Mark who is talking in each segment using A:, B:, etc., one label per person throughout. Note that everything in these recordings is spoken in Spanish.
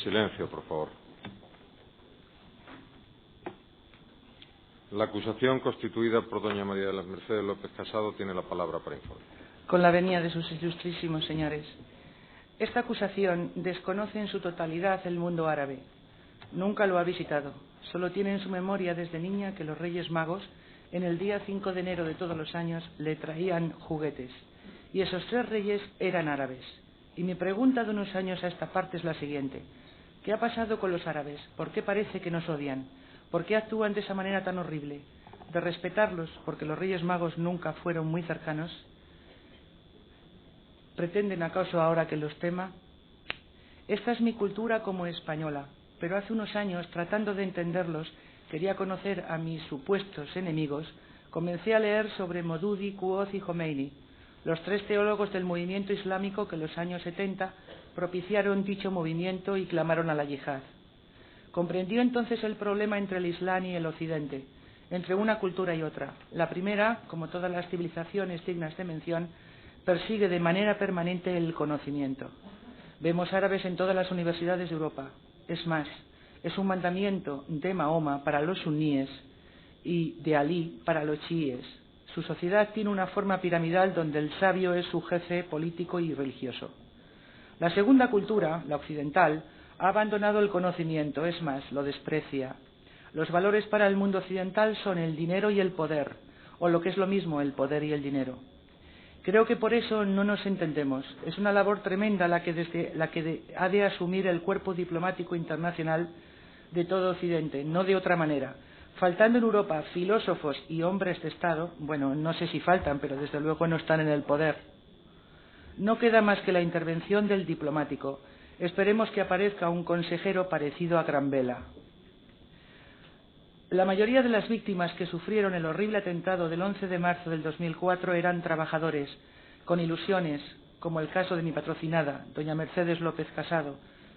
A: Silencio, por favor. La acusación constituida por doña María de las Mercedes López Casado tiene la palabra para informar.
B: Con la venia de sus ilustrísimos señores. Esta acusación desconoce en su totalidad el mundo árabe. Nunca lo ha visitado. Solo tiene en su memoria desde niña que los Reyes Magos, en el día 5 de enero de todos los años, le traían juguetes. Y esos 3 reyes eran árabes. Y mi pregunta de unos años a esta parte es la siguiente. ¿Qué ha pasado con los árabes? ¿Por qué parece que nos odian? ¿Por qué actúan de esa manera tan horrible? ¿De respetarlos porque los Reyes Magos nunca fueron muy cercanos? ¿Pretenden acaso ahora que los tema? Esta es mi cultura como española, pero hace unos años, tratando de entenderlos, quería conocer a mis supuestos enemigos, comencé a leer sobre Modudi, Quoz y Jomeini, los 3 teólogos del movimiento islámico que en los años 70 propiciaron dicho movimiento y clamaron a la yihad. Comprendió entonces el problema entre el Islam y el Occidente, entre una cultura y otra. La primera, como todas las civilizaciones dignas de mención, persigue de manera permanente el conocimiento. Vemos árabes en todas las universidades de Europa. Es más, es un mandamiento de Mahoma para los suníes y de Alí para los chiíes. Su sociedad tiene una forma piramidal donde el sabio es su jefe político y religioso. La segunda cultura, la occidental, ha abandonado el conocimiento, es más, lo desprecia. Los valores para el mundo occidental son el dinero y el poder, o lo que es lo mismo, el poder y el dinero. Creo que por eso no nos entendemos. Es una labor tremenda la que ha de asumir el cuerpo diplomático internacional de todo Occidente, no de otra manera. Faltando en Europa filósofos y hombres de Estado, bueno, no sé si faltan, pero desde luego no están en el poder. No queda más que la intervención del diplomático. Esperemos que aparezca un consejero parecido a Grambela. La mayoría de las víctimas que sufrieron el horrible atentado del 11 de marzo del 2004 eran trabajadores, con ilusiones, como el caso de mi patrocinada, doña Mercedes López Casado,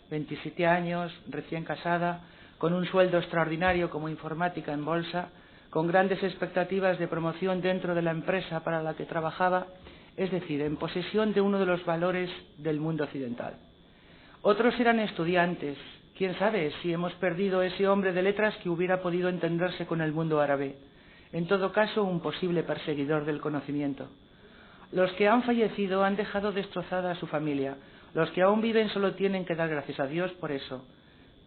B: 27 años, recién casada, con un sueldo extraordinario como informática en bolsa, con grandes expectativas de promoción dentro de la empresa para la que trabajaba, es decir, en posesión de uno de los valores del mundo occidental. Otros eran estudiantes. ¿Quién sabe si hemos perdido ese hombre de letras que hubiera podido entenderse con el mundo árabe? En todo caso, un posible perseguidor del conocimiento. Los que han fallecido han dejado destrozada a su familia. Los que aún viven solo tienen que dar gracias a Dios por eso.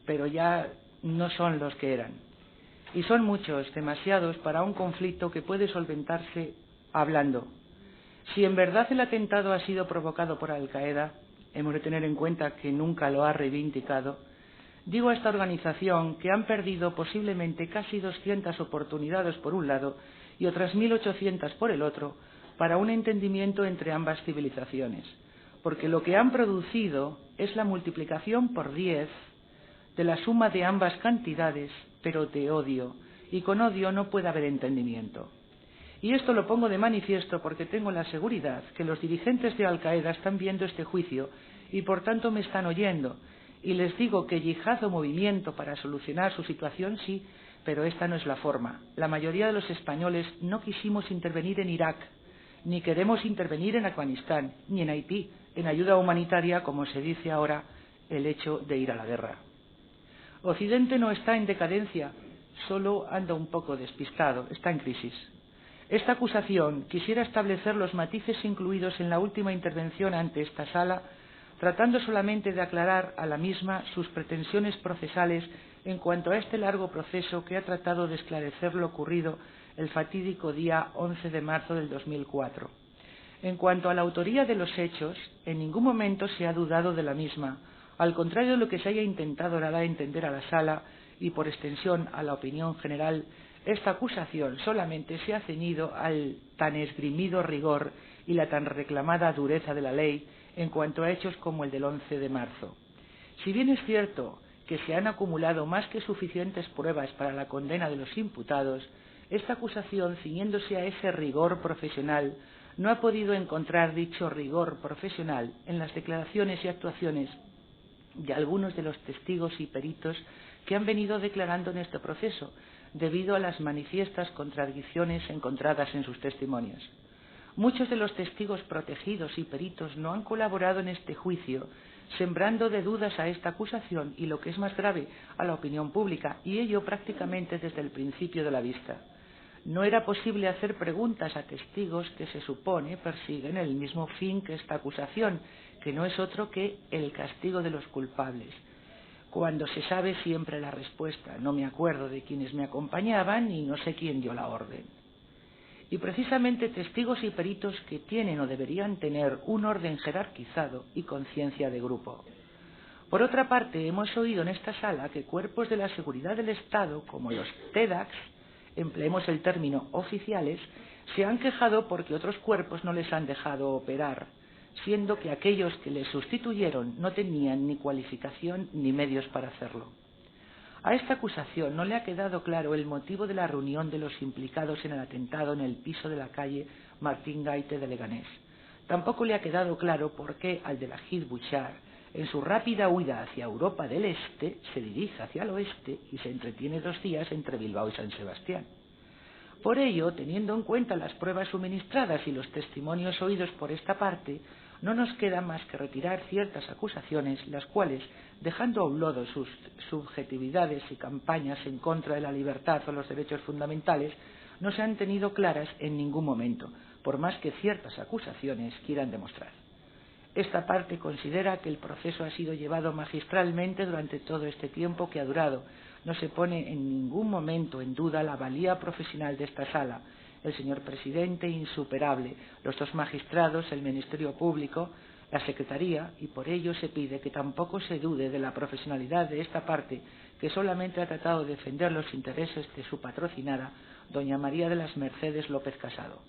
B: Pero ya no son los que eran. Y son muchos, demasiados, para un conflicto que puede solventarse hablando. Si en verdad el atentado ha sido provocado por Al-Qaeda, hemos de tener en cuenta que nunca lo ha reivindicado. Digo a esta organización que han perdido posiblemente casi 200 oportunidades por un lado y otras 1.800 por el otro para un entendimiento entre ambas civilizaciones, porque lo que han producido es la multiplicación por 10 de la suma de ambas cantidades, pero de odio, y con odio no puede haber entendimiento. Y esto lo pongo de manifiesto porque tengo la seguridad que los dirigentes de Al-Qaeda están viendo este juicio y por tanto me están oyendo. Y les digo que yihad o movimiento para solucionar su situación sí, pero esta no es la forma. La mayoría de los españoles no quisimos intervenir en Irak, ni queremos intervenir en Afganistán, ni en Haití, en ayuda humanitaria, como se dice ahora, el hecho de ir a la guerra. Occidente no está en decadencia, solo anda un poco despistado, está en crisis. Esta acusación quisiera establecer los matices incluidos en la última intervención ante esta sala, tratando solamente de aclarar a la misma sus pretensiones procesales en cuanto a este largo proceso que ha tratado de esclarecer lo ocurrido el fatídico día 11 de marzo del 2004. En cuanto a la autoría de los hechos, en ningún momento se ha dudado de la misma, al contrario de lo que se haya intentado dar a entender a la sala y por extensión a la opinión general. Esta acusación solamente se ha ceñido al tan esgrimido rigor y la tan reclamada dureza de la ley en cuanto a hechos como el del 11 de marzo. Si bien es cierto que se han acumulado más que suficientes pruebas para la condena de los imputados, esta acusación, ciñéndose a ese rigor profesional, no ha podido encontrar dicho rigor profesional en las declaraciones y actuaciones de algunos de los testigos y peritos que han venido declarando en este proceso, debido a las manifiestas contradicciones encontradas en sus testimonios. Muchos de los testigos protegidos y peritos no han colaborado en este juicio sembrando de dudas a esta acusación y, lo que es más grave, a la opinión pública, y ello prácticamente desde el principio de la vista. No era posible hacer preguntas a testigos que se supone persiguen el mismo fin que esta acusación, que no es otro que el castigo de los culpables. Cuando se sabe siempre la respuesta, no me acuerdo de quienes me acompañaban y no sé quién dio la orden. Y precisamente testigos y peritos que tienen o deberían tener un orden jerarquizado y conciencia de grupo. Por otra parte, hemos oído en esta sala que cuerpos de la seguridad del Estado, como los TEDx, empleemos el término oficiales, se han quejado porque otros cuerpos no les han dejado operar, siendo que aquellos que les sustituyeron no tenían ni cualificación ni medios para hacerlo. A esta acusación no le ha quedado claro el motivo de la reunión de los implicados en el atentado en el piso de la calle Martín Gaite de Leganés. Tampoco le ha quedado claro por qué Abdelhajid Bouchard, en su rápida huida hacia Europa del Este, se dirige hacia el oeste y se entretiene 2 días entre Bilbao y San Sebastián. Por ello, teniendo en cuenta las pruebas suministradas y los testimonios oídos por esta parte, no nos queda más que retirar ciertas acusaciones, las cuales, dejando a un lado sus subjetividades y campañas en contra de la libertad o los derechos fundamentales, no se han tenido claras en ningún momento, por más que ciertas acusaciones quieran demostrar. Esta parte considera que el proceso ha sido llevado magistralmente durante todo este tiempo que ha durado. No se pone en ningún momento en duda la valía profesional de esta sala, el señor presidente insuperable, los 2 magistrados, el Ministerio Público, la Secretaría, y por ello se pide que tampoco se dude de la profesionalidad de esta parte, que solamente ha tratado de defender los intereses de su patrocinada, doña María de las Mercedes López Casado.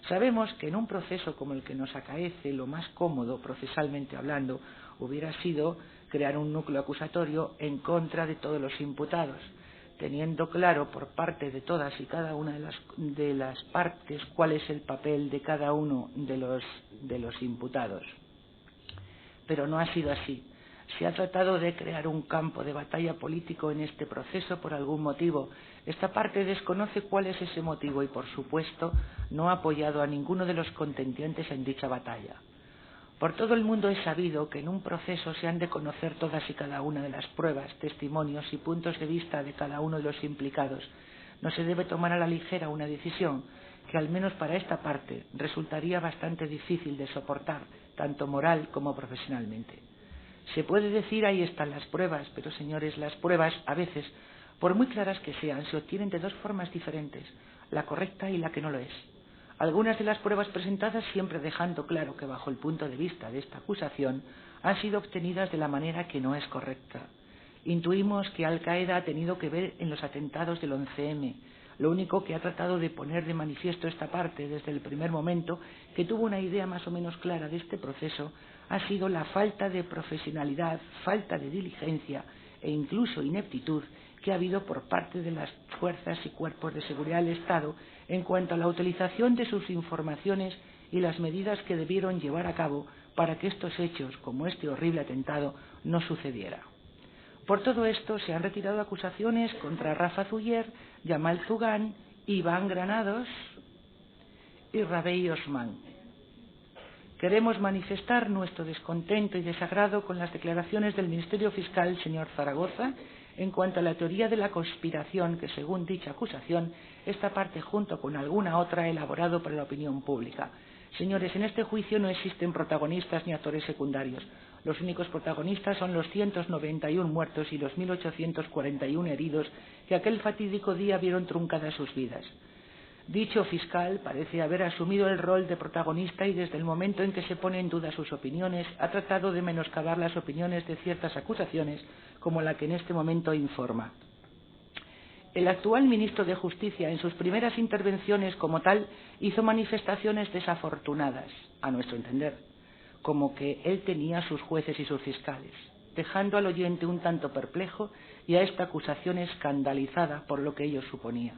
B: Sabemos que en un proceso como el que nos acaece, lo más cómodo, procesalmente hablando, hubiera sido crear un núcleo acusatorio en contra de todos los imputados, teniendo claro por parte de todas y cada una de las partes cuál es el papel de cada uno de los imputados. Pero no ha sido así. Se ha tratado de crear un campo de batalla político en este proceso por algún motivo. Esta parte desconoce cuál es ese motivo y, por supuesto, no ha apoyado a ninguno de los contendientes en dicha batalla. Por todo el mundo es sabido que en un proceso se han de conocer todas y cada una de las pruebas, testimonios y puntos de vista de cada uno de los implicados. No se debe tomar a la ligera una decisión que, al menos para esta parte, resultaría bastante difícil de soportar, tanto moral como profesionalmente. Se puede decir ahí están las pruebas, pero señores, las pruebas a veces, por muy claras que sean, se obtienen de 2 formas diferentes, la correcta y la que no lo es. Algunas de las pruebas presentadas, siempre dejando claro que bajo el punto de vista de esta acusación, han sido obtenidas de la manera que no es correcta. Intuimos que Al-Qaeda ha tenido que ver en los atentados del 11M. Lo único que ha tratado de poner de manifiesto esta parte desde el primer momento, que tuvo una idea más o menos clara de este proceso, ha sido la falta de profesionalidad, falta de diligencia e incluso ineptitud que ha habido por parte de las fuerzas y cuerpos de seguridad del Estado en cuanto a la utilización de sus informaciones y las medidas que debieron llevar a cabo para que estos hechos, como este horrible atentado, no sucediera. Por todo esto se han retirado acusaciones contra Rafa Zuyer, Yamal Zugán, Iván Granados y Rabey Osman. Queremos manifestar nuestro descontento y desagrado con las declaraciones del Ministerio Fiscal, señor Zaragoza, en cuanto a la teoría de la conspiración que, según dicha acusación, esta parte junto con alguna otra ha elaborado para la opinión pública. Señores, en este juicio no existen protagonistas ni actores secundarios. Los únicos protagonistas son los 191 muertos y los 1.841 heridos que aquel fatídico día vieron truncadas sus vidas. Dicho fiscal parece haber asumido el rol de protagonista y desde el momento en que se pone en duda sus opiniones ha tratado de menoscabar las opiniones de ciertas acusaciones como la que en este momento informa. El actual ministro de Justicia, en sus primeras intervenciones como tal, hizo manifestaciones desafortunadas, a nuestro entender, como que él tenía sus jueces y sus fiscales, dejando al oyente un tanto perplejo y a esta acusación escandalizada por lo que ello suponía.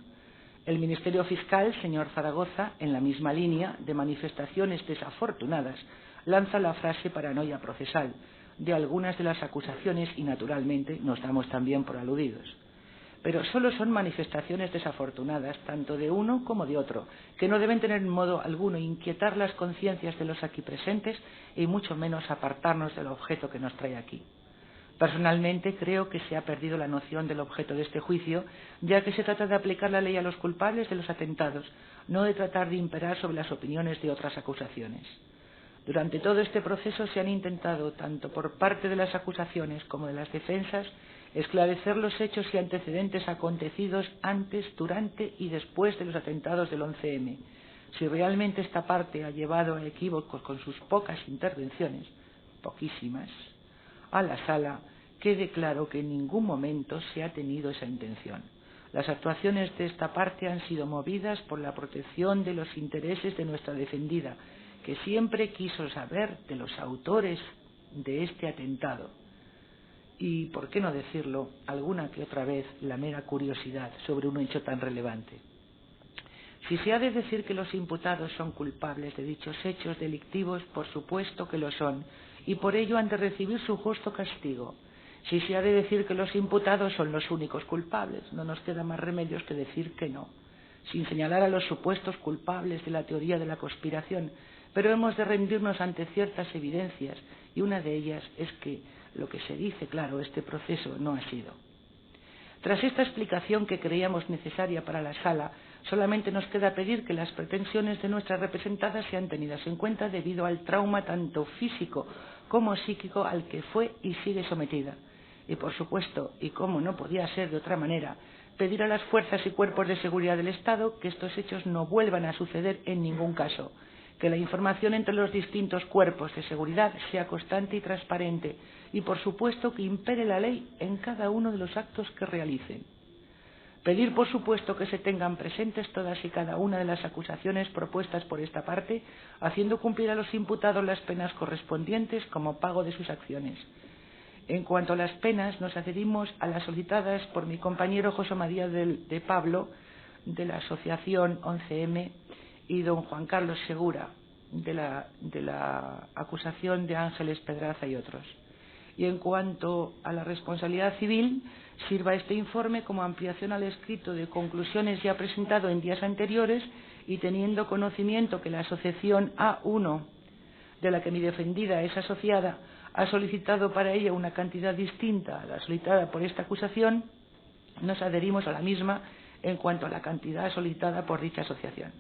B: El Ministerio Fiscal, señor Zaragoza, en la misma línea de manifestaciones desafortunadas, lanza la frase paranoia procesal de algunas de las acusaciones y, naturalmente, nos damos también por aludidos. pero solo son manifestaciones desafortunadas, tanto de uno como de otro, que no deben tener en modo alguno inquietar las conciencias de los aquí presentes y mucho menos apartarnos del objeto que nos trae aquí. Personalmente creo que se ha perdido la noción del objeto de este juicio, ya que se trata de aplicar la ley a los culpables de los atentados, no de tratar de imperar sobre las opiniones de otras acusaciones. Durante todo este proceso se han intentado, tanto por parte de las acusaciones como de las defensas, esclarecer los hechos y antecedentes acontecidos antes, durante y después de los atentados del 11M. Si realmente esta parte ha llevado a equívocos con sus pocas intervenciones, poquísimas, a la sala, quede claro que en ningún momento se ha tenido esa intención. Las actuaciones de esta parte han sido movidas por la protección de los intereses de nuestra defendida, que siempre quiso saber de los autores de este atentado. Y, por qué no decirlo, alguna que otra vez la mera curiosidad sobre un hecho tan relevante. Si se ha de decir que los imputados son culpables de dichos hechos delictivos, por supuesto que lo son, y por ello han de recibir su justo castigo. Si se ha de decir que los imputados son los únicos culpables, no nos queda más remedios que decir que no, sin señalar a los supuestos culpables de la teoría de la conspiración, pero hemos de rendirnos ante ciertas evidencias, y una de ellas es que lo que se dice, claro, este proceso no ha sido. Tras esta explicación que creíamos necesaria para la sala, solamente nos queda pedir que las pretensiones de nuestras representadas sean tenidas en cuenta debido al trauma tanto físico como psíquico al que fue y sigue sometida. Y por supuesto, y como no podía ser de otra manera, pedir a las fuerzas y cuerpos de seguridad del Estado que estos hechos no vuelvan a suceder en ningún caso, que la información entre los distintos cuerpos de seguridad sea constante y transparente, y por supuesto que impere la ley en cada uno de los actos que realicen. Pedir, por supuesto, que se tengan presentes todas y cada una de las acusaciones propuestas por esta parte, haciendo cumplir a los imputados las penas correspondientes como pago de sus acciones. En cuanto a las penas, nos adherimos a las solicitadas por mi compañero José María de Pablo, de la Asociación 11M, y don Juan Carlos Segura, de la acusación de Ángeles Pedraza y otros. Y en cuanto a la responsabilidad civil, sirva este informe como ampliación al escrito de conclusiones ya presentado en días anteriores y teniendo conocimiento que la asociación A1, de la que mi defendida es asociada, ha solicitado para ella una cantidad distinta a la solicitada por esta acusación, nos adherimos a la misma en cuanto a la cantidad solicitada por dicha asociación.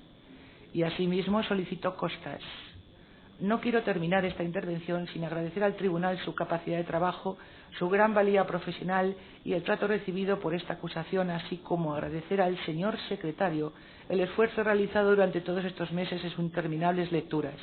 B: Y asimismo solicito costas. No quiero terminar esta intervención sin agradecer al Tribunal su capacidad de trabajo, su gran valía profesional y el trato recibido por esta acusación, así como agradecer al señor secretario el esfuerzo realizado durante todos estos meses en sus interminables lecturas,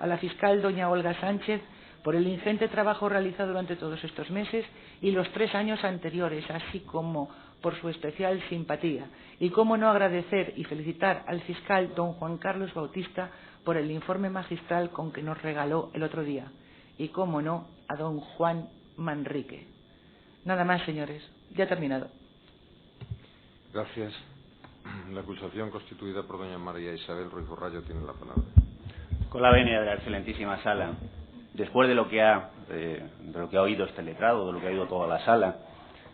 B: a la fiscal doña Olga Sánchez por el ingente trabajo realizado durante todos estos meses y los 3 años anteriores, así como por su especial simpatía, y cómo no agradecer y felicitar al fiscal don Juan Carlos Bautista por el informe magistral con que nos regaló el otro día, y cómo no a don Juan Manrique. Nada más, señores, ya he terminado.
A: Gracias. La acusación constituida por doña María Isabel Ruiz Borrallo tiene la palabra.
C: Con la venia de la excelentísima sala, después de lo que ha oído este letrado, de lo que ha oído toda la sala,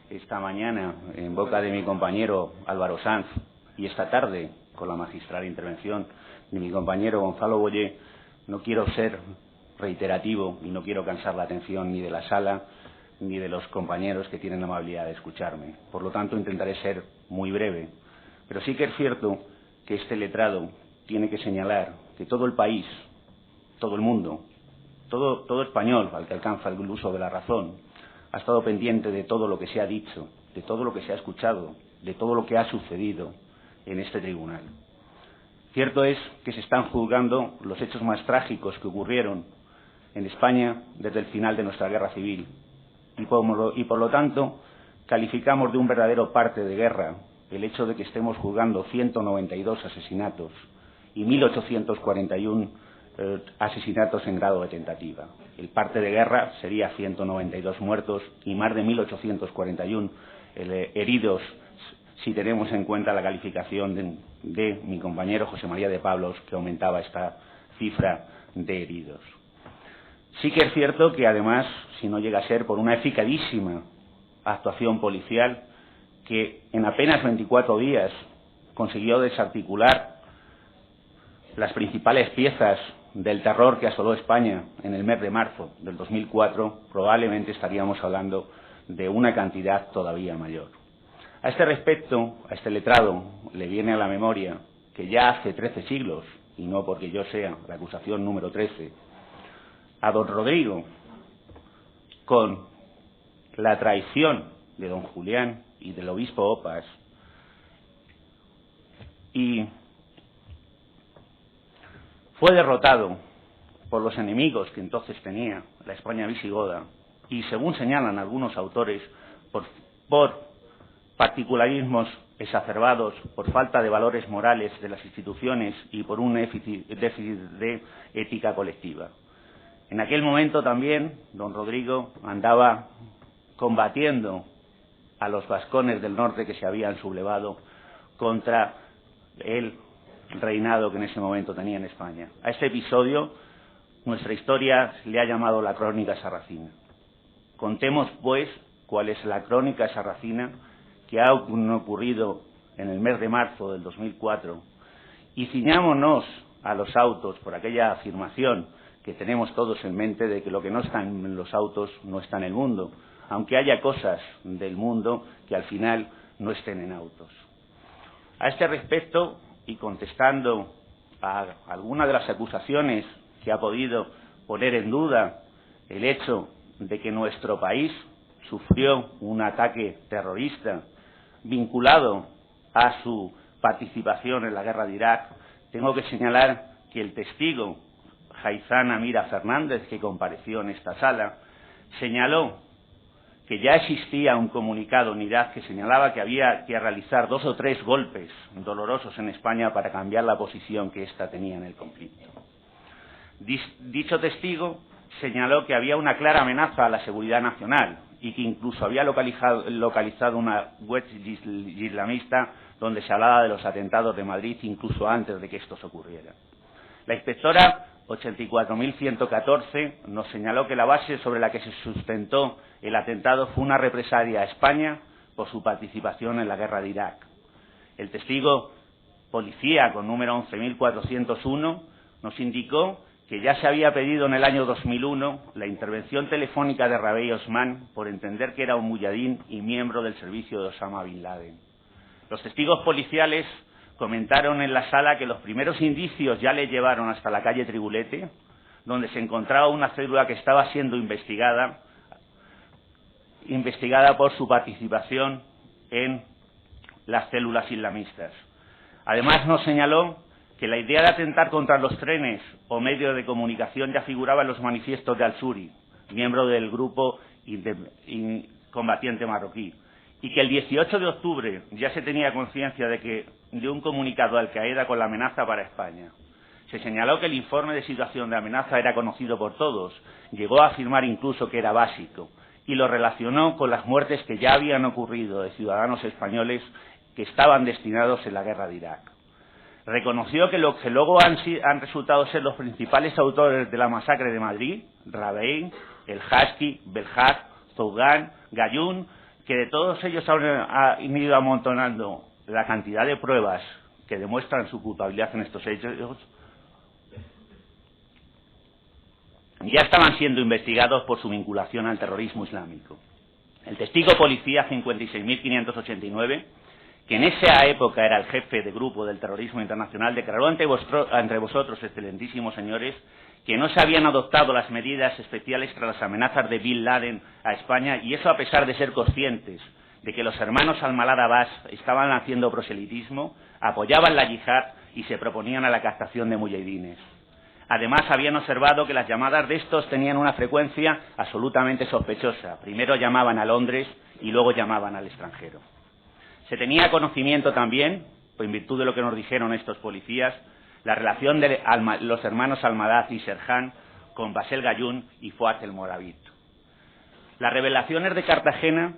C: esta mañana en boca de mi compañero Álvaro Sanz y esta tarde con la magistral intervención de mi compañero Gonzalo Boyé, no quiero ser reiterativo y no quiero cansar la atención ni de la sala ni de los compañeros que tienen la amabilidad de escucharme. Por lo tanto, intentaré ser muy breve. Pero sí que es cierto que este letrado tiene que señalar que todo el país, todo el mundo, todo español al que alcanza el uso de la razón, ha estado pendiente de todo lo que se ha dicho, de todo lo que se ha escuchado, de todo lo que ha sucedido en este tribunal. Cierto es que se están juzgando los hechos más trágicos que ocurrieron en España desde el final de nuestra guerra civil y por lo tanto calificamos de un verdadero parte de guerra el hecho de que estemos juzgando 192 asesinatos y 1.841 asesinatos en grado de tentativa. El parte de guerra sería 192 muertos y más de 1.841 heridos si tenemos en cuenta la calificación de mi compañero José María de Pablos, que aumentaba esta cifra de heridos. Sí que es cierto que además, si no llega a ser por una eficazísima actuación policial que en apenas 24 días consiguió desarticular las principales piezas del terror que asoló España en el mes de marzo del 2004, probablemente estaríamos hablando de una cantidad todavía mayor. A este respecto, a este letrado le viene a la memoria que ya hace 13 siglos, y no porque yo sea la acusación número 13, a don Rodrigo, con la traición de don Julián y del obispo Opas, y fue derrotado por los enemigos que entonces tenía la España visigoda, y según señalan algunos autores, por particularismos exacerbados, por falta de valores morales de las instituciones y por un déficit de ética colectiva. En aquel momento también don Rodrigo andaba combatiendo a los vascones del norte que se habían sublevado contra el reinado que en ese momento tenía en España. A este episodio nuestra historia le ha llamado la crónica sarracina. Contemos, pues, cuál es la crónica sarracina que ha ocurrido en el mes de marzo del 2004 y ciñámonos a los autos por aquella afirmación que tenemos todos en mente de que lo que no está en los autos no está en el mundo, aunque haya cosas del mundo que al final no estén en autos. A este respecto, y contestando a alguna de las acusaciones que ha podido poner en duda el hecho de que nuestro país sufrió un ataque terrorista vinculado a su participación en la guerra de Irak, tengo que señalar que el testigo Jaizán Amira Fernández, que compareció en esta sala, señaló que ya existía un comunicado en Irak que señalaba que había que realizar 2 o 3 golpes dolorosos en España para cambiar la posición que ésta tenía en el conflicto. Dicho testigo señaló que había una clara amenaza a la seguridad nacional y que incluso había localizado una web islamista donde se hablaba de los atentados de Madrid incluso antes de que estos ocurrieran. La inspectora 84.114 nos señaló que la base sobre la que se sustentó el atentado fue una represalia a España por su participación en la guerra de Irak. El testigo policía con número 11.401 nos indicó que ya se había pedido en el año 2001 la intervención telefónica de Rabey Osman por entender que era un muyahidín y miembro del servicio de Osama Bin Laden. Los testigos policiales comentaron en la sala que los primeros indicios ya le llevaron hasta la calle Tribulete, donde se encontraba una célula que estaba siendo investigada por su participación en las células islamistas. Además nos señaló que la idea de atentar contra los trenes o medios de comunicación ya figuraba en los manifiestos de Al-Suri, miembro del grupo combatiente marroquí, y que el 18 de octubre ya se tenía conciencia de un comunicado de Al-Qaeda con la amenaza para España. Se señaló que el informe de situación de amenaza era conocido por todos, llegó a afirmar incluso que era básico, y lo relacionó con las muertes que ya habían ocurrido de ciudadanos españoles que estaban destinados en la guerra de Irak. Reconoció que lo que luego han resultado ser los principales autores de la masacre de Madrid, Rabey, El Hashki, Belhaj, Zougan, Gayún, que de todos ellos han ido amontonando la cantidad de pruebas que demuestran su culpabilidad en estos hechos, ya estaban siendo investigados por su vinculación al terrorismo islámico. El testigo policía 56.589, que en esa época era el jefe de grupo del terrorismo internacional, declaró ante vosotros, excelentísimos señores, que no se habían adoptado las medidas especiales tras las amenazas de Bin Laden a España, y eso a pesar de ser conscientes de que los hermanos Al-Malad Abbas estaban haciendo proselitismo, apoyaban la yihad y se proponían a la captación de muyahidines. Además, habían observado que las llamadas de estos tenían una frecuencia absolutamente sospechosa. Primero llamaban a Londres y luego llamaban al extranjero. Se tenía conocimiento también, en virtud de lo que nos dijeron estos policías, la relación de los hermanos Almadad y Serhan con Basel Gayún y Fuad el Moravit. Las revelaciones de Cartagena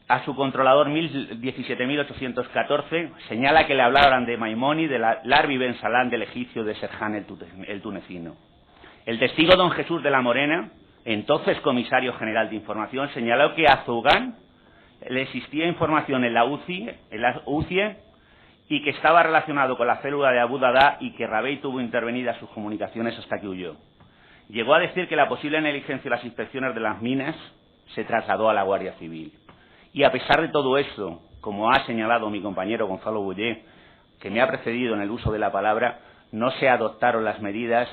C: a su controlador 17.814 señala que le hablaban de Maimoni, de Larbi Ben Salán, del egipcio, de Serhan el tunecino. El testigo don Jesús de la Morena, entonces comisario general de información, señaló que a Zougan le existía información en la UCIE, y que estaba relacionado con la célula de Abu Dada y que Rabey tuvo intervenidas sus comunicaciones hasta que huyó. Llegó a decir que la posible negligencia de las inspecciones de las minas se trasladó a la Guardia Civil. Y a pesar de todo esto, como ha señalado mi compañero Gonzalo Bullé, que me ha precedido en el uso de la palabra, no se adoptaron las medidas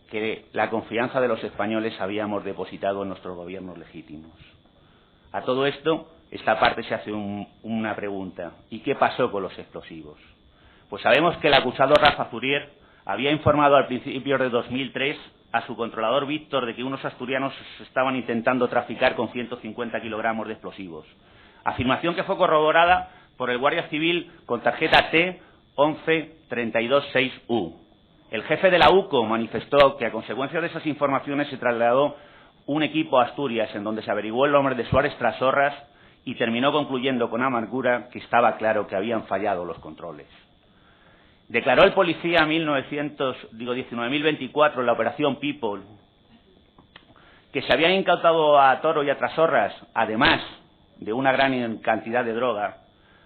C: que la confianza de los españoles habíamos depositado en nuestros gobiernos legítimos. A todo esto, esta parte se hace una pregunta. ¿Y qué pasó con los explosivos? Pues sabemos que el acusado Rafa Zurier había informado al principio de 2003 a su controlador Víctor de que unos asturianos estaban intentando traficar con 150 kilogramos de explosivos. Afirmación que fue corroborada por el Guardia Civil con tarjeta T11326U. El jefe de la UCO manifestó que a consecuencia de esas informaciones se trasladó un equipo a Asturias en donde se averiguó el nombre de Suárez Trasorras y terminó concluyendo con amargura que estaba claro que habían fallado los controles. Declaró el policía 19.024 en la operación People que se habían incautado a Toro y a Trasorras, además de una gran cantidad de droga,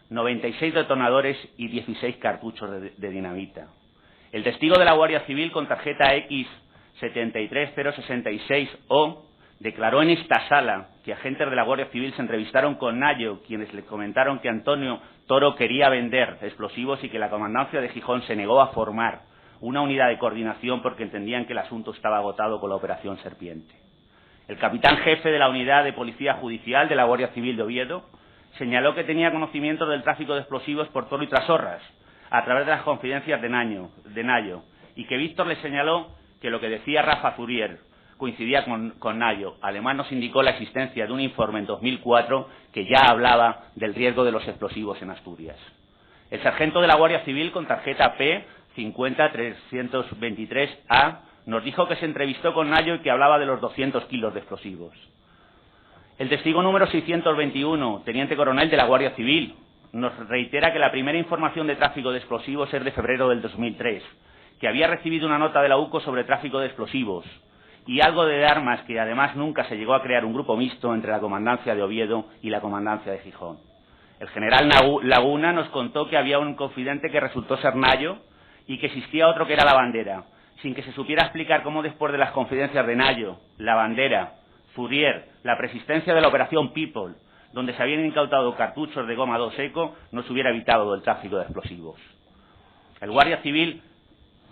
C: 96 detonadores y 16 cartuchos de dinamita. El testigo de la Guardia Civil con tarjeta X73066O declaró en esta sala que agentes de la Guardia Civil se entrevistaron con Nayo, quienes le comentaron que Antonio Toro quería vender explosivos y que la comandancia de Gijón se negó a formar una unidad de coordinación porque entendían que el asunto estaba agotado con la operación Serpiente. El capitán jefe de la unidad de policía judicial de la Guardia Civil de Oviedo señaló que tenía conocimiento del tráfico de explosivos por Toro y Trasorras a través de las confidencias de Nayo y que Víctor le señaló que lo que decía Rafa Zurier coincidía con Nayo. Además nos indicó la existencia de un informe en 2004 que ya hablaba del riesgo de los explosivos en Asturias. El sargento de la Guardia Civil con tarjeta P50323A nos dijo que se entrevistó con Nayo y que hablaba de los 200 kilos de explosivos. El testigo número 621, teniente coronel de la Guardia Civil, nos reitera que la primera información de tráfico de explosivos es de febrero del 2003, que había recibido una nota de la UCO sobre tráfico de explosivos y algo de armas, que además nunca se llegó a crear un grupo mixto entre la comandancia de Oviedo y la comandancia de Gijón. El general Laguna nos contó que había un confidente que resultó ser Nayo y que existía otro que era La Bandera, sin que se supiera explicar cómo después de las confidencias de Nayo, La Bandera, Zurier, la persistencia de la operación People, donde se habían incautado cartuchos de goma 2 eco, no se hubiera evitado el tráfico de explosivos. El Guardia Civil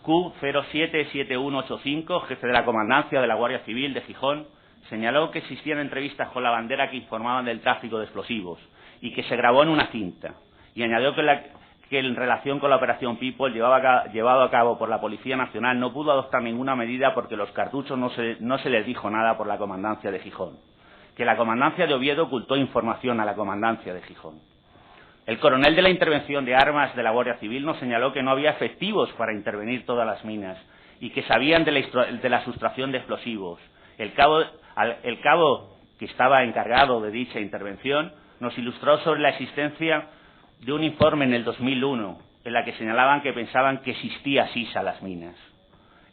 C: Q077185, jefe de la comandancia de la Guardia Civil de Gijón, señaló que existían entrevistas con La Bandera que informaban del tráfico de explosivos y que se grabó en una cinta, y añadió que en relación con la operación People llevado a cabo por la Policía Nacional no pudo adoptar ninguna medida porque los cartuchos no se les dijo nada por la comandancia de Gijón, que la comandancia de Oviedo ocultó información a la comandancia de Gijón. El coronel de la intervención de armas de la Guardia Civil nos señaló que no había efectivos para intervenir todas las minas y que sabían de la sustracción de explosivos. El cabo que estaba encargado de dicha intervención nos ilustró sobre la existencia de un informe en el 2001 en la que señalaban que pensaban que existía sisa a las minas.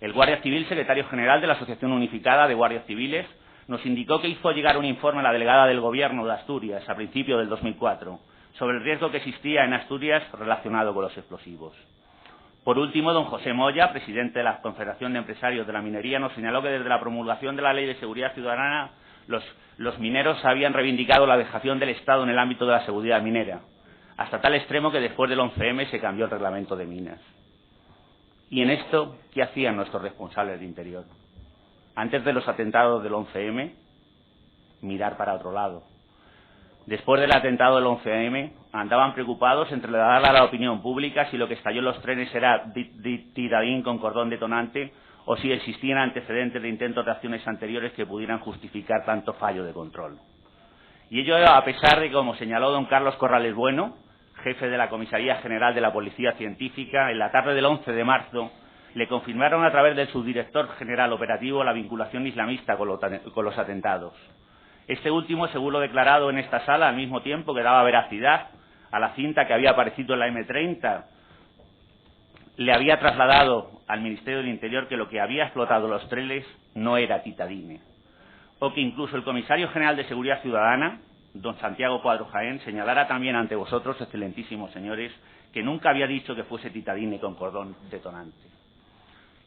C: El Guardia Civil, secretario general de la Asociación Unificada de Guardias Civiles, nos indicó que hizo llegar un informe a la delegada del Gobierno de Asturias a principios del 2004 sobre el riesgo que existía en Asturias relacionado con los explosivos. Por último, don José Moya, presidente de la Confederación de Empresarios de la Minería, nos señaló que desde la promulgación de la Ley de Seguridad Ciudadana los mineros habían reivindicado la dejación del Estado en el ámbito de la seguridad minera, hasta tal extremo que después del 11M se cambió el reglamento de minas. Y en esto, ¿qué hacían nuestros responsables de Interior? Antes de los atentados del 11M, mirar para otro lado. Después del atentado del 11M, andaban preocupados en trasladar a la opinión pública si lo que estalló en los trenes era tiradín con cordón detonante o si existían antecedentes de intentos de acciones anteriores que pudieran justificar tanto fallo de control. Y ello a pesar de que, como señaló don Carlos Corrales Bueno, jefe de la Comisaría General de la Policía Científica, en la tarde del 11 de marzo le confirmaron a través del subdirector general operativo la vinculación islamista con los atentados. Este último, según lo declarado en esta sala, al mismo tiempo que daba veracidad a la cinta que había aparecido en la M30, le había trasladado al Ministerio del Interior que lo que había explotado los trenes no era titadine, o que incluso el comisario general de Seguridad Ciudadana, don Santiago Cuadro Jaén, señalara también ante vosotros, excelentísimos señores, que nunca había dicho que fuese titadine con cordón detonante.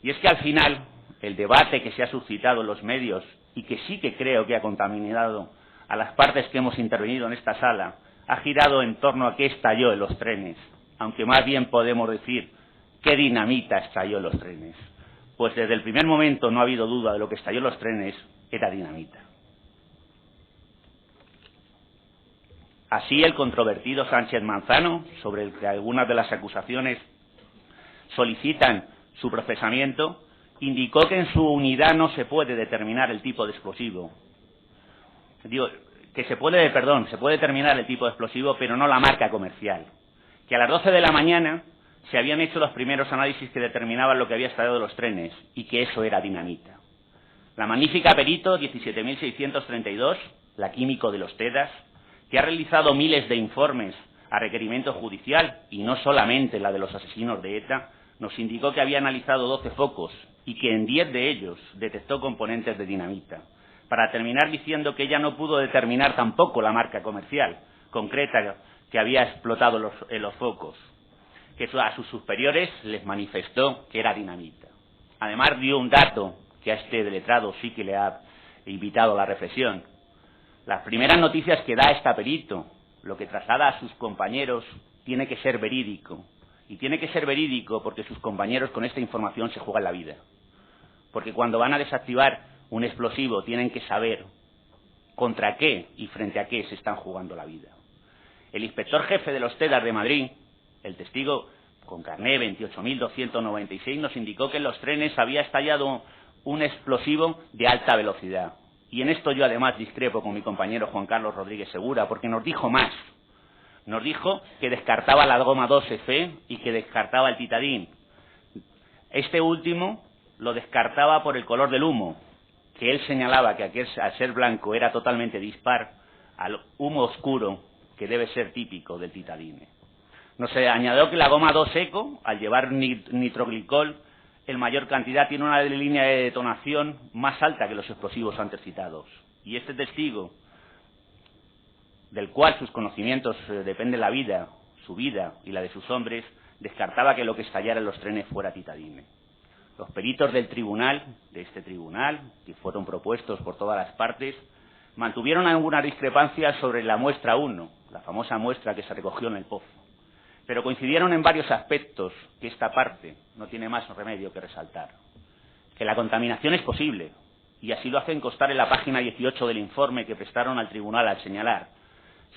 C: Y es que al final, el debate que se ha suscitado en los medios, y que sí que creo que ha contaminado a las partes que hemos intervenido en esta sala, ha girado en torno a qué estalló en los trenes, aunque más bien podemos decir qué dinamita estalló en los trenes. Pues desde el primer momento no ha habido duda de lo que estalló en los trenes, era dinamita. Así el controvertido Sánchez Manzano, sobre el que algunas de las acusaciones solicitan su procesamiento, indicó que en su unidad no se puede determinar el tipo de explosivo. Se puede determinar el tipo de explosivo, pero no la marca comercial. Que a las 12 de la mañana se habían hecho los primeros análisis que determinaban lo que había estallado de los trenes y que eso era dinamita. La magnífica perito 17.632, la químico de los TEDAS, que ha realizado miles de informes a requerimiento judicial, y no solamente la de los asesinos de ETA, nos indicó que había analizado 12 focos y que en 10 de ellos detectó componentes de dinamita, para terminar diciendo que ella no pudo determinar tampoco la marca comercial concreta que había explotado en los focos, que a sus superiores les manifestó que era dinamita. Además dio un dato que a este letrado sí que le ha invitado a la reflexión. Las primeras noticias que da este perito, lo que traslada a sus compañeros, tiene que ser verídico. Y tiene que ser verídico porque sus compañeros con esta información se juegan la vida. Porque cuando van a desactivar un explosivo tienen que saber contra qué y frente a qué se están jugando la vida. El inspector jefe de los TEDAS de Madrid, el testigo con carné 28.296, nos indicó que en los trenes había estallado un explosivo de alta velocidad. Y en esto yo además discrepo con mi compañero Juan Carlos Rodríguez Segura, porque nos dijo más. Nos dijo que descartaba la goma 12F y que descartaba el titadín. Este último lo descartaba por el color del humo, que él señalaba que al ser blanco era totalmente dispar al humo oscuro que debe ser típico del titadine. Nos añadió que la goma 2 Eco, al llevar nitroglicol en mayor cantidad, tiene una línea de detonación más alta que los explosivos antes citados. Y este testigo, del cual sus conocimientos depende la vida, su vida y la de sus hombres, descartaba que lo que estallara en los trenes fuera titadine. Los peritos del tribunal, de este tribunal, que fueron propuestos por todas las partes, mantuvieron alguna discrepancia sobre la muestra 1, la famosa muestra que se recogió en el pozo. Pero coincidieron en varios aspectos que esta parte no tiene más remedio que resaltar. Que la contaminación es posible, y así lo hacen constar en la página 18 del informe que prestaron al tribunal al señalar: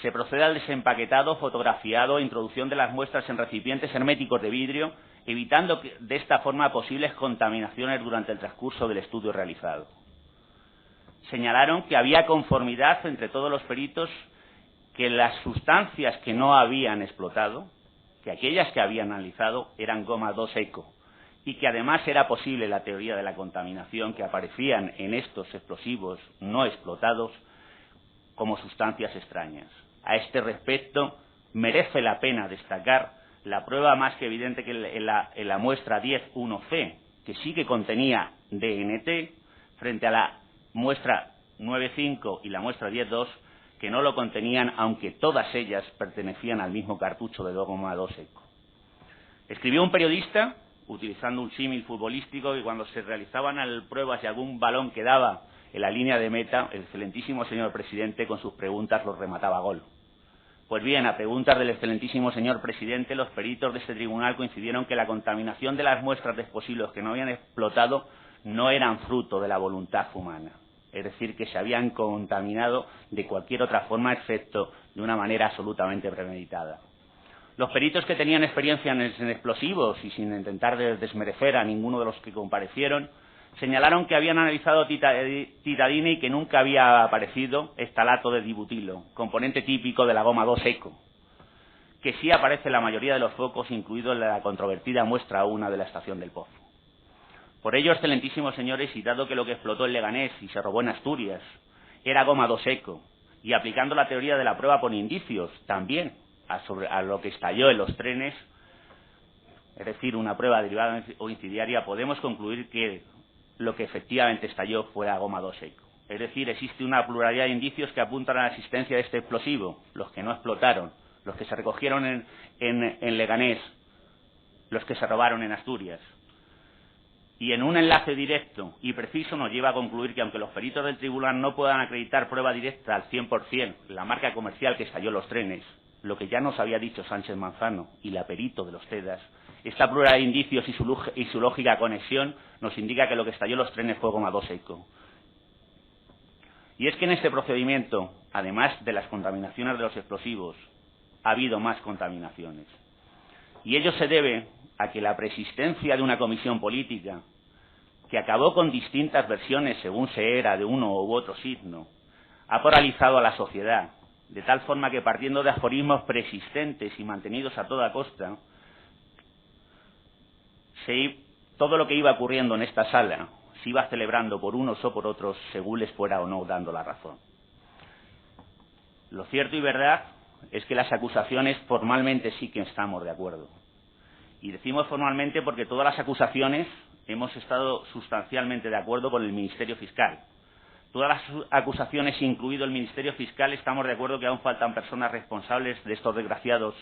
C: se procede al desempaquetado, fotografiado e introducción de las muestras en recipientes herméticos de vidrio, evitando de esta forma posibles contaminaciones durante el transcurso del estudio realizado. Señalaron que había conformidad entre todos los peritos que las sustancias que no habían explotado, que aquellas que habían analizado eran goma 2 Eco, y que además era posible la teoría de la contaminación que aparecían en estos explosivos no explotados como sustancias extrañas. A este respecto, merece la pena destacar la prueba más que evidente que en la muestra 10.1C, que sí que contenía DNT, frente a la muestra 9.5 y la muestra 10.2, que no lo contenían, aunque todas ellas pertenecían al mismo cartucho de goma 2 Eco. Escribió un periodista, utilizando un símil futbolístico, que cuando se realizaban pruebas y algún balón quedaba en la línea de meta, el excelentísimo señor presidente con sus preguntas los remataba a gol. Pues bien, a preguntas del excelentísimo señor presidente, los peritos de este tribunal coincidieron que la contaminación de las muestras de explosivos que no habían explotado no eran fruto de la voluntad humana. Es decir, que se habían contaminado de cualquier otra forma, excepto de una manera absolutamente premeditada. Los peritos que tenían experiencia en explosivos, y sin intentar desmerecer a ninguno de los que comparecieron, señalaron que habían analizado titadine y que nunca había aparecido estalato de dibutilo, componente típico de la goma 2 Eco, que sí aparece en la mayoría de los focos, incluido en la controvertida muestra 1 de la estación del Pozo. Por ello, excelentísimos señores, y dado que lo que explotó en Leganés y se robó en Asturias era goma 2 Eco, y aplicando la teoría de la prueba por indicios también a lo que estalló en los trenes, es decir, una prueba derivada o incidiaria, podemos concluir que lo que efectivamente estalló fue la goma 2 Eco. Es decir, existe una pluralidad de indicios que apuntan a la existencia de este explosivo, los que no explotaron, los que se recogieron en Leganés, los que se robaron en Asturias. Y en un enlace directo y preciso nos lleva a concluir que aunque los peritos del tribunal no puedan acreditar prueba directa al 100% la marca comercial que estalló los trenes, lo que ya nos había dicho Sánchez Manzano y la perito de los CEDAS, esta pluralidad de indicios y su lógica conexión nos indica que lo que estalló los trenes fue goma 2 eco. Y es que en este procedimiento, además de las contaminaciones de los explosivos, ha habido más contaminaciones. Y ello se debe a que la persistencia de una comisión política, que acabó con distintas versiones según se era de uno u otro signo, ha paralizado a la sociedad, de tal forma que partiendo de aforismos persistentes y mantenidos a toda costa, todo lo que iba ocurriendo en esta sala se iba celebrando por unos o por otros según les fuera o no dando la razón. Lo cierto y verdad es que las acusaciones formalmente sí que estamos de acuerdo. Y decimos formalmente porque todas las acusaciones hemos estado sustancialmente de acuerdo con el Ministerio Fiscal. Todas las acusaciones, incluido el Ministerio Fiscal, estamos de acuerdo que aún faltan personas responsables de estos desgraciados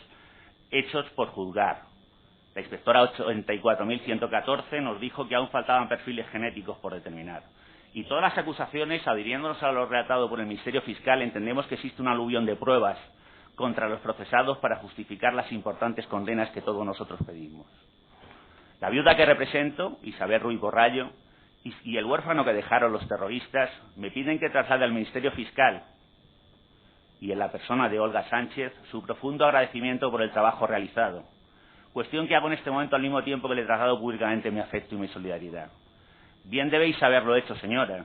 C: hechos por juzgar. La inspectora 84.114 nos dijo que aún faltaban perfiles genéticos por determinar. Y todas las acusaciones, adhiriéndonos a lo relatado por el Ministerio Fiscal, entendemos que existe una aluvión de pruebas contra los procesados para justificar las importantes condenas que todos nosotros pedimos. La viuda que represento, Isabel Ruiz Borrallo, y el huérfano que dejaron los terroristas, me piden que traslade al Ministerio Fiscal y en la persona de Olga Sánchez su profundo agradecimiento por el trabajo realizado. Cuestión que hago en este momento al mismo tiempo que le traslado públicamente mi afecto y mi solidaridad. Bien debéis haberlo hecho, señora,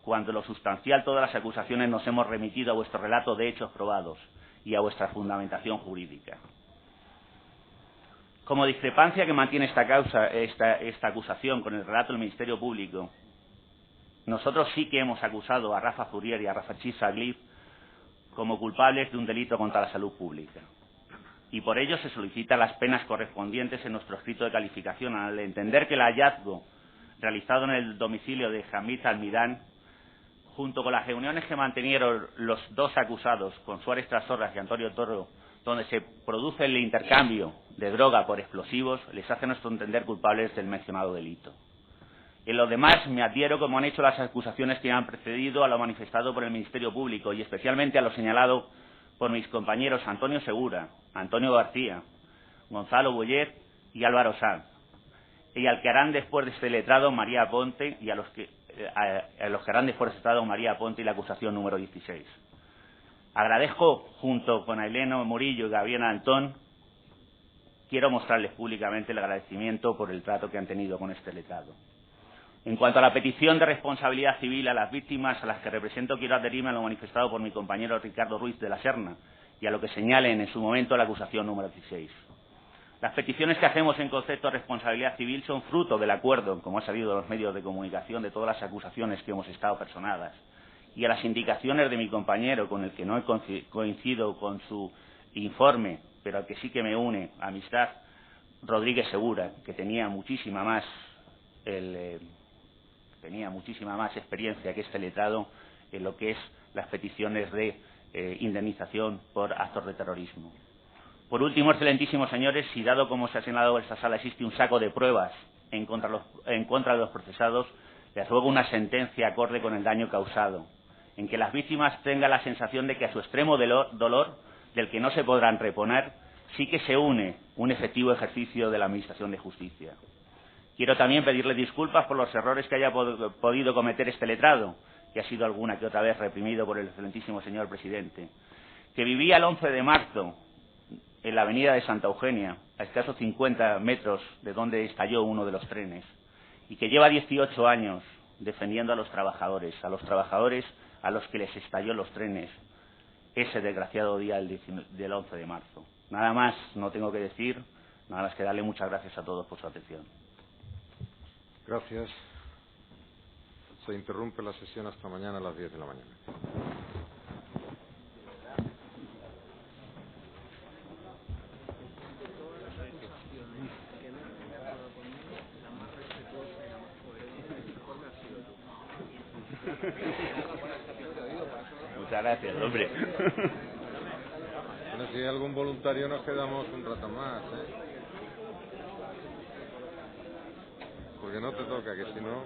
C: cuando lo sustancial todas las acusaciones nos hemos remitido a vuestro relato de hechos probados y a vuestra fundamentación jurídica. Como discrepancia que mantiene esta acusación con el relato del Ministerio Público, nosotros sí que hemos acusado a Rafa Zurier y a Rafa Chisaglif como culpables de un delito contra la salud pública. Y por ello se solicitan las penas correspondientes en nuestro escrito de calificación, al entender que el hallazgo realizado en el domicilio de Hamid Almidán, junto con las reuniones que mantenieron los dos acusados, con Suárez Trasorras y Antonio Toro, donde se produce el intercambio de droga por explosivos, les hace nuestro entender culpables del mencionado delito. En lo demás, me adhiero, como han hecho las acusaciones que han precedido, a lo manifestado por el Ministerio Público y especialmente a lo señalado por mis compañeros Antonio Segura, Antonio García, Gonzalo Boyet y Álvaro Sanz, y al que harán después de este letrado María Ponte y a los que harán después de este letrado María Ponte y la acusación número 16. Agradezco, junto con Aileno Murillo y Gabriela Antón, quiero mostrarles públicamente el agradecimiento por el trato que han tenido con este letrado. En cuanto a la petición de responsabilidad civil a las víctimas a las que represento, quiero adherirme a lo manifestado por mi compañero Ricardo Ruiz de la Serna y a lo que señalen en su momento la acusación número 16. Las peticiones que hacemos en concepto de responsabilidad civil son fruto del acuerdo, como ha salido de los medios de comunicación, de todas las acusaciones que hemos estado personadas, y a las indicaciones de mi compañero, con el que no coincido con su informe, pero al que sí que me une amistad, Rodríguez Segura, que tenía muchísima más experiencia que este letrado en lo que es las peticiones de indemnización por actos de terrorismo. Por último, excelentísimos señores, si dado como se ha señalado en esta sala existe un saco de pruebas en contra de los procesados, les ruego una sentencia acorde con el daño causado, en que las víctimas tengan la sensación de que a su extremo dolor, del que no se podrán reponer, sí que se une un efectivo ejercicio de la Administración de Justicia. Quiero también pedirle disculpas por los errores que haya podido cometer este letrado, que ha sido alguna que otra vez reprimido por el excelentísimo señor presidente, que vivía el 11 de marzo en la avenida de Santa Eugenia, a escasos 50 metros de donde estalló uno de los trenes, y que lleva 18 años defendiendo a los trabajadores a los que les estalló los trenes ese desgraciado día del 11 de marzo. Nada más no tengo que decir, nada más que darle muchas gracias a todos por su atención.
A: Gracias. Se interrumpe la sesión hasta mañana a las 10 de la mañana.
C: Muchas gracias, hombre.
A: Bueno, si hay algún voluntario nos quedamos un rato más, ¿eh? Porque no te toca, que si no...